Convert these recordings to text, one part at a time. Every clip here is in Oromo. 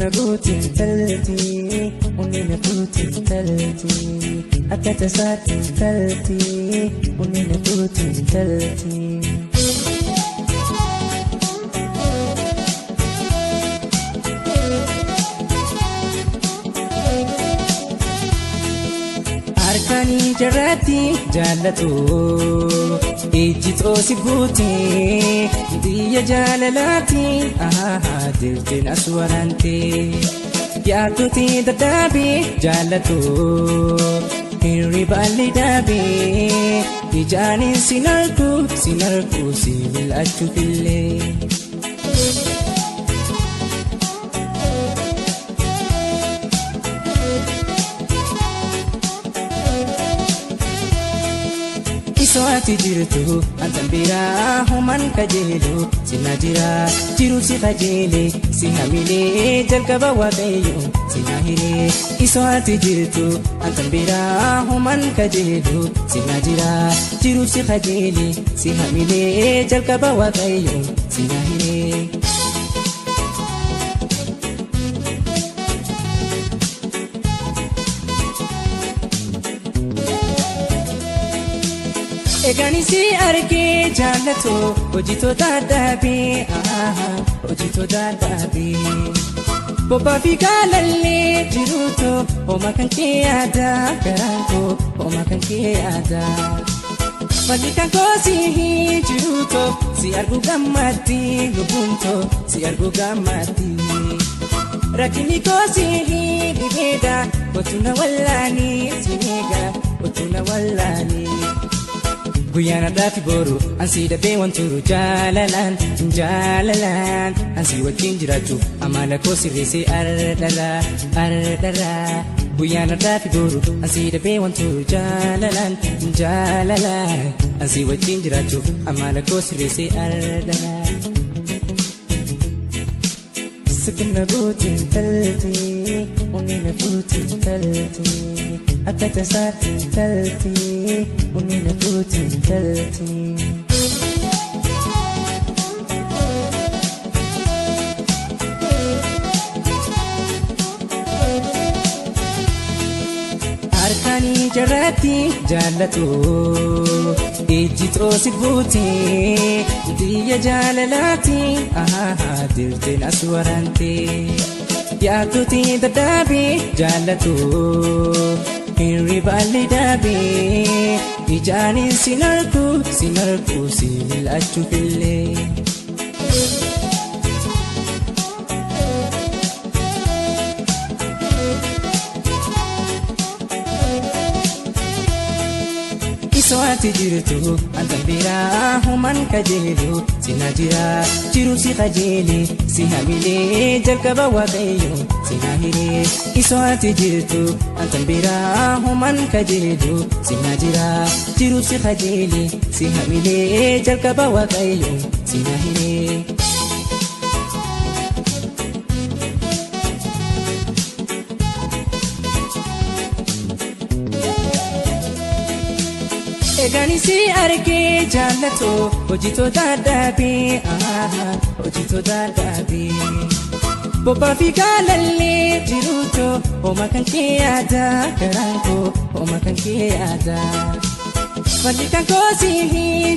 Sikimna guutin talti, unina guutin talti, akka tasaatiin talti, unina guutin talti. Harkani jarati jaalatu ejjitoo si buuti biyya jaalalaati dirtiin as warante yaadduuti dadhaabii jaalatu hirribaalli dhaabii ijaanin sin argu si mil'achuufillee. Soati jirtu antan biraa homan kajeelu sina jira jiru si kajeele si hamilee jalqaba waaqayyo sina hiree. Soati jirtu antan biraa homan kajeelu sina jira jiru si kajeele si hamilee jalqaba waaqayyo sina hiree. Egaan si argee jaallatu hojjetoota dhaabii bobbaa fi gaalallee jiruutu hooma kan kee yaadaa garaan koo hooma kan kee yaadaa falli kan koo si jiruutu si argu gammaddii lubbuuntoo si argu gammaddii rakkinni koo si dhibeedha otuna wallaanii si eega otuna wallaanii. Guyyaana dhaafi boru ansi dhabee wanturu jaalalaan ansi wajjin jiraachuu amala koo sirreessee ardara. Guyyaana dhaafi boru ansi dhabee wanturu jaalalaan ansi wajjin jiraachuu amala koo sirreessee ardara. Sikimna guutin talti, unina guutin talti, akka tasaatiin talti, unina guutin talti. Harkani jarati jaalatu ejjitoo si buuti biyya jaalalaati dirtiin as warante yaadduuti dadhaabii jaalatu hirribaalli dhaabii ijaanin sin argu si mil'achuufillee. Soati jirtu antan biraa homan kajeelu sina jira jiru si kajeele si hamilee jalqaba waaqayyo sina hiree. Soati jirtu antan biraa homan kajeelu sina jira jiru si kajeele si hamilee jalqaba waaqayyo sina hiree. Egaan si argee jaallatu hojjetoota dhaabii bobbaa fi gaalallee jiruutu hooma kan kee yaadaa garaan koo hooma kan kee yaadaa falli kan koo si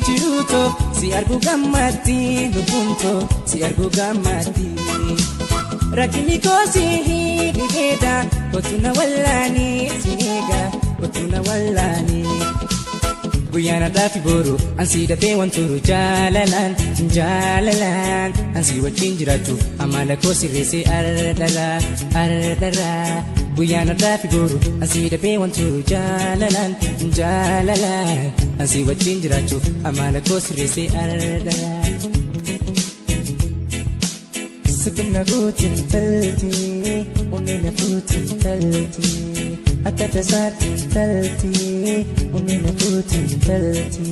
jiruutu si argu gammaddii lubbuuntoo si argu gammaddii rakkinni koo si dhibeedha otuna wallaanii si eega otuna wallaanii. Guyyaana dhaafi boru ansi dhabee wanturu jaalalaan ansi wajjin jiraachuu amala koo sirreessee ardara. Guyyaana dhaafi boru ansi dhabee wanturu jaalalaan ansi wajjin jiraachuu amala koo sirreessee ardara. Sikimna guutin talti, unina guutin talti, akka tasaatiin talti, unina guutin talti.